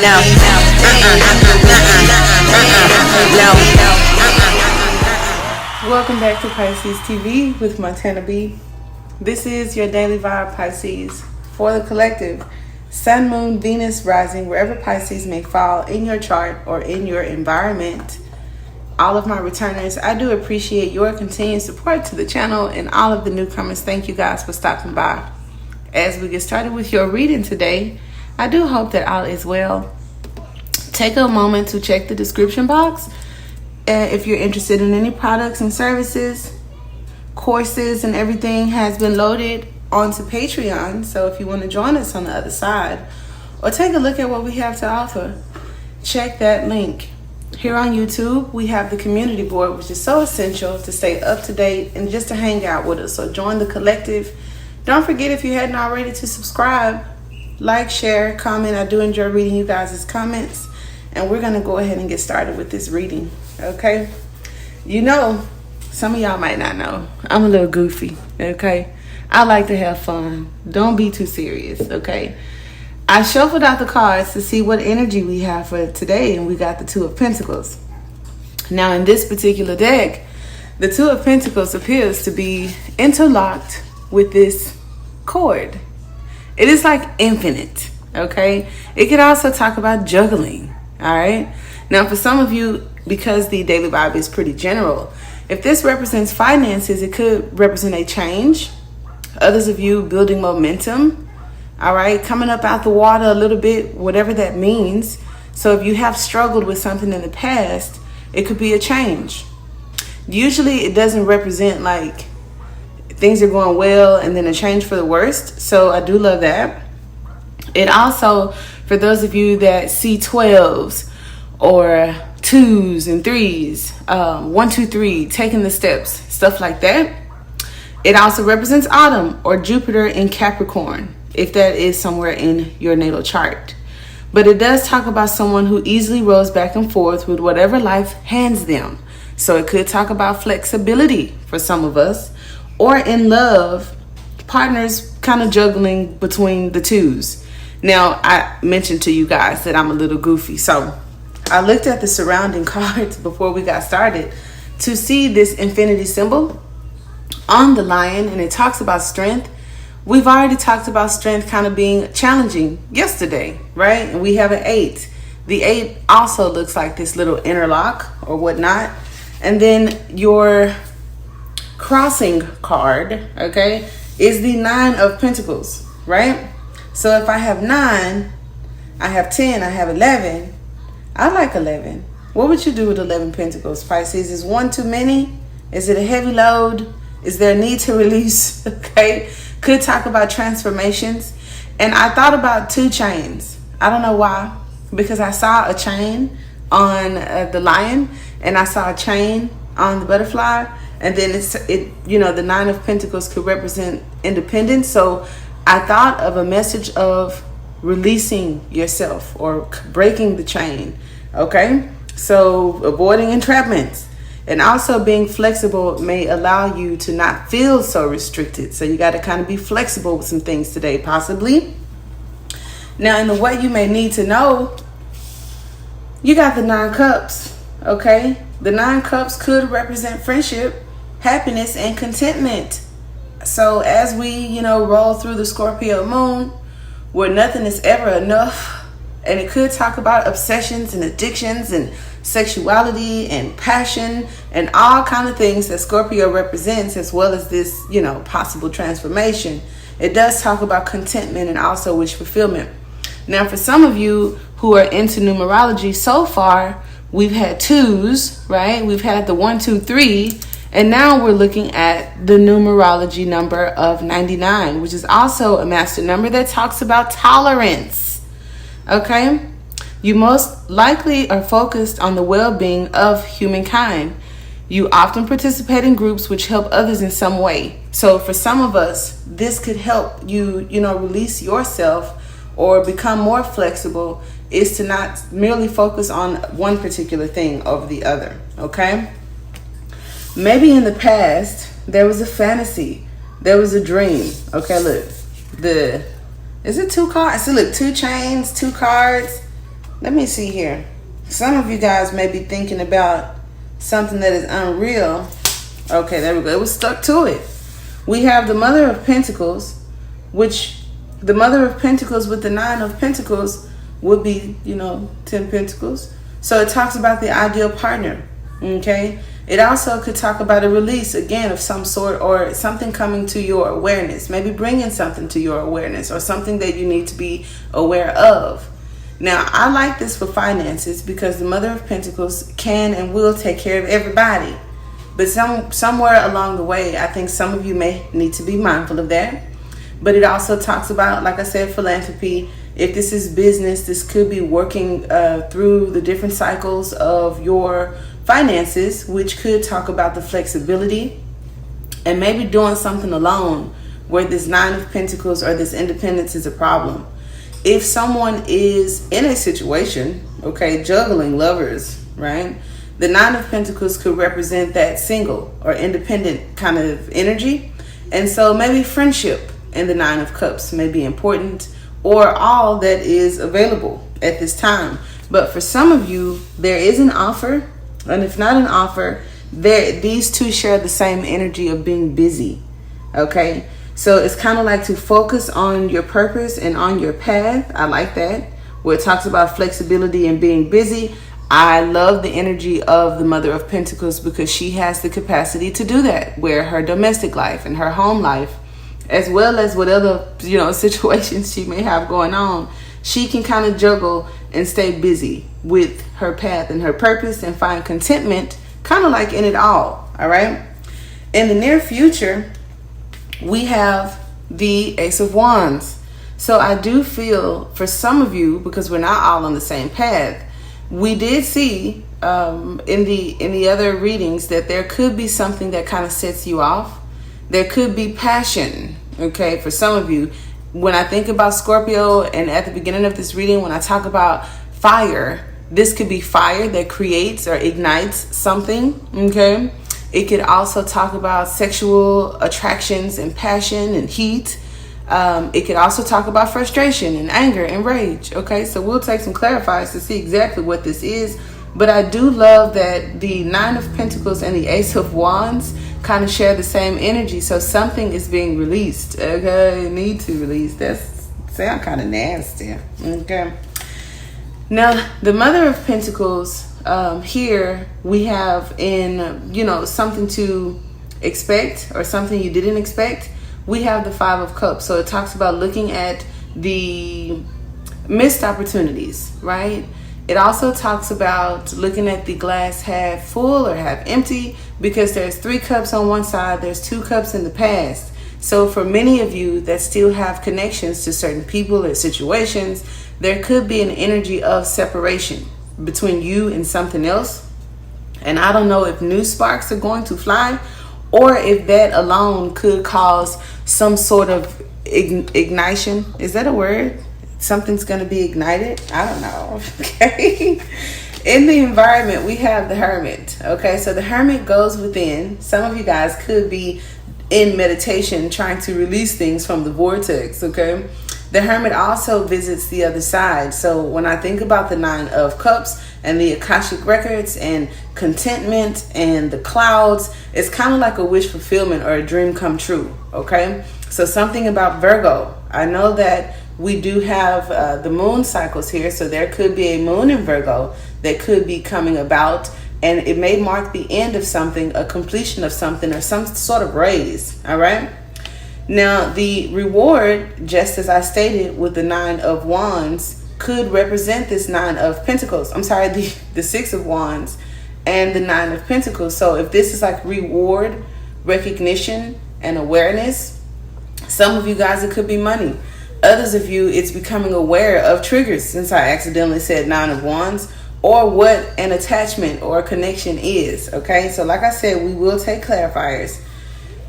Welcome back to Pisces TV with Montana B. This is your daily vibe, Pisces, for the collective. Sun, Moon, Venus, rising, wherever Pisces may fall in your chart or in your environment. All of my returners, I do appreciate your continued support to the channel, and all of the newcomers, thank you guys for stopping by. As we get started with your reading today, I do hope that all is well. Take a moment to check the description box if you're interested in any products and services. Courses and everything has been loaded onto Patreon, so if you want to join us on the other side or take a look at what we have to offer, check that link. Here on YouTube, we have the community board, which is so essential to stay up to date and just to hang out with us. So join the collective. Don't forget, if you hadn't already, to subscribe, like, share, comment. I do enjoy reading you guys' comments. And we're going to go ahead and get started with this reading, okay? You know, some of y'all might not know, I'm a little goofy, okay? I like to have fun. Don't be too serious, okay? I shuffled out the cards to see what energy we have for today, and we got the Two of Pentacles. Now, in this particular deck, the Two of Pentacles appears to be interlocked with this cord. It is like infinite, okay? It could also talk about juggling, all right? Now, for some of you, because the daily vibe is pretty general, if this represents finances, it could represent a change. Others of you building momentum, all right? Coming up out the water a little bit, whatever that means. So if you have struggled with something in the past, it could be a change. Usually it doesn't represent like things are going well and then a change for the worst. So I do love that. It also, for those of you that see 12s or 2s and 3s, 1, 2, 3, taking the steps, stuff like that. It also represents autumn or Jupiter in Capricorn, if that is somewhere in your natal chart. But it does talk about someone who easily rolls back and forth with whatever life hands them. So it could talk about flexibility for some of us, or in love, partners kind of juggling between the twos. Now, I mentioned to you guys that I'm a little goofy, so I looked at the surrounding cards before we got started to see this infinity symbol on the lion, and it talks about strength. We've already talked about strength kind of being challenging yesterday, right? And we have an 8. The 8 also looks like this little interlock or whatnot. And then your crossing card, okay, is the 9 of Pentacles, right? So if I have 9, I have 10, I have 11. I like 11. What would you do with 11 Pentacles, Pisces? Is 1 too many? Is it a heavy load? Is there a need to release? Okay. Could talk about transformations. And I thought about 2 chains. I don't know why. Because I saw a chain on the lion, and I saw a chain on the butterfly. And then the 9 of Pentacles could represent independence. So I thought of a message of releasing yourself or breaking the chain. Okay. So avoiding entrapments. And also being flexible may allow you to not feel so restricted. So you got to kind of be flexible with some things today, possibly. Now, in the way you may need to know, you got the 9 cups, okay? The 9 cups could represent friendship, happiness, and contentment. So as we, roll through the Scorpio moon, where nothing is ever enough, and it could talk about obsessions and addictions and sexuality and passion and all kind of things that Scorpio represents, as well as this, possible transformation. It does talk about contentment and also wish fulfillment. Now, for some of you who are into numerology, so far, we've had 2s, right? We've had the 1, 2, 3, and now we're looking at the numerology number of 99, which is also a master number that talks about tolerance. Okay, you most likely are focused on the well-being of humankind. You often participate in groups which help others in some way. So for some of us, this could help you, release yourself or become more flexible, is to not merely focus on one particular thing over the other. Okay, maybe in the past, there was a fantasy, there was a dream. Okay, look, is it 2 cards? So look, 2 chains, 2 cards, Let me see here. Some of you guys may be thinking about something that is unreal. Okay, there we go. It was stuck to it. We have the Mother of Pentacles, which the Mother of Pentacles with the Nine of Pentacles would be, 10 Pentacles. So it talks about the ideal partner. Okay. It also could talk about a release, again, of some sort, or something coming to your awareness, maybe bringing something to your awareness, or something that you need to be aware of. Now, I like this for finances because the Mother of Pentacles can and will take care of everybody. But somewhere along the way, I think some of you may need to be mindful of that. But it also talks about, like I said, philanthropy. If this is business, this could be working through the different cycles of your finances, which could talk about the flexibility and maybe doing something alone where this Nine of Pentacles or this independence is a problem. If someone is in a situation, okay, juggling lovers, right? The Nine of Pentacles could represent that single or independent kind of energy. And so maybe friendship and the Nine of Cups may be important, or all that is available at this time. But for some of you, there is an offer. And if not an offer, these two share the same energy of being busy. Okay, so it's kind of like to focus on your purpose and on your path. I like that, where it talks about flexibility and being busy. I love the energy of the Mother of Pentacles because she has the capacity to do that, where her domestic life and her home life, as well as whatever situations she may have going on, she can kind of juggle and stay busy with her path and her purpose and find contentment, kind of like in it all right? In the near future, we have the Ace of Wands. So I do feel for some of you, because we're not all on the same path, we did see in the other readings that there could be something that kind of sets you off. There could be passion, okay, for some of you. When I think about Scorpio, and at the beginning of this reading, when I talk about fire, this could be fire that creates or ignites something, okay? It could also talk about sexual attractions and passion and heat. It could also talk about frustration and anger and rage, okay? So we'll take some clarifiers to see exactly what this is. But I do love that the Nine of Pentacles and the Ace of Wands kind of share the same energy. So something is being released, okay? Need to release. That sound kind of nasty, okay? Now, the Mother of Pentacles, here we have in, something to expect or something you didn't expect. We have the Five of Cups. So it talks about looking at the missed opportunities, right? It also talks about looking at the glass half full or half empty, because there's 3 cups on one side, there's 2 cups in the past. So for many of you that still have connections to certain people or situations, there could be an energy of separation between you and something else. And I don't know if new sparks are going to fly, or if that alone could cause some sort of ignition. Is that a word? Something's going to be ignited? I don't know. Okay. In the environment, we have the Hermit. Okay, so the Hermit goes within. Some of you guys could be in meditation trying to release things from the vortex. Okay. The Hermit also visits the other side. So when I think about the Nine of Cups and the Akashic Records and contentment and the clouds, it's kind of like a wish fulfillment or a dream come true, okay? So something about Virgo. I know that we do have the moon cycles here, so there could be a moon in Virgo that could be coming about, and it may mark the end of something, a completion of something, or some sort of raise, all right? Now, the reward, just as I stated with the Nine of Wands, could represent this Nine of Pentacles. I'm sorry, the Six of Wands and the Nine of Pentacles. So if this is like reward, recognition, and awareness, some of you guys, it could be money. Others of you, it's becoming aware of triggers, since I accidentally said Nine of Wands, or what an attachment or a connection is, okay? So like I said, we will take clarifiers.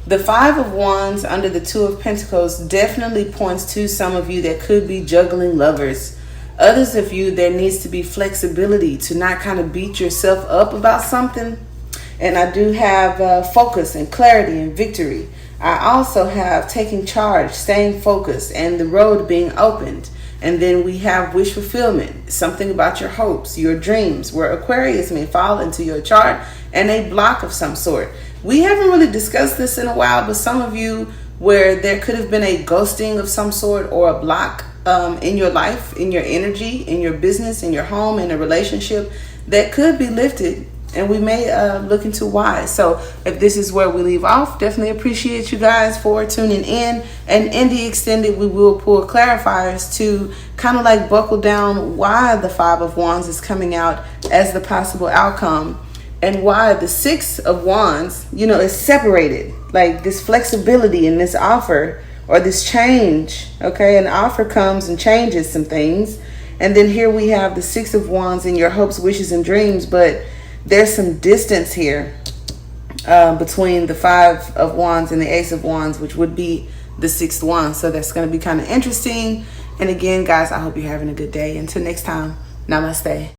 The Five of Wands under the Two of Pentacles definitely points to some of you that could be juggling lovers. Others of you, there needs to be flexibility to not kind of beat yourself up about something. And I do have focus and clarity and victory. I also have taking charge, staying focused, and the road being opened. And then we have wish fulfillment, something about your hopes, your dreams, where Aquarius may fall into your chart, and a block of some sort. We haven't really discussed this in a while, but some of you where there could have been a ghosting of some sort or a block in your life, in your energy, in your business, in your home, in a relationship, that could be lifted. And we may look into why. So if this is where we leave off, definitely appreciate you guys for tuning in. And in the extended, we will pull clarifiers to kind of like buckle down why the Five of Wands is coming out as the possible outcome, and why the Six of Wands, is separated. Like this flexibility in this offer or this change. Okay, an offer comes and changes some things. And then here we have the Six of Wands in your hopes, wishes, and dreams. But there's some distance here between the Five of Wands and the Ace of Wands, which would be the Sixth Wand. So that's going to be kind of interesting. And again, guys, I hope you're having a good day. Until next time, namaste.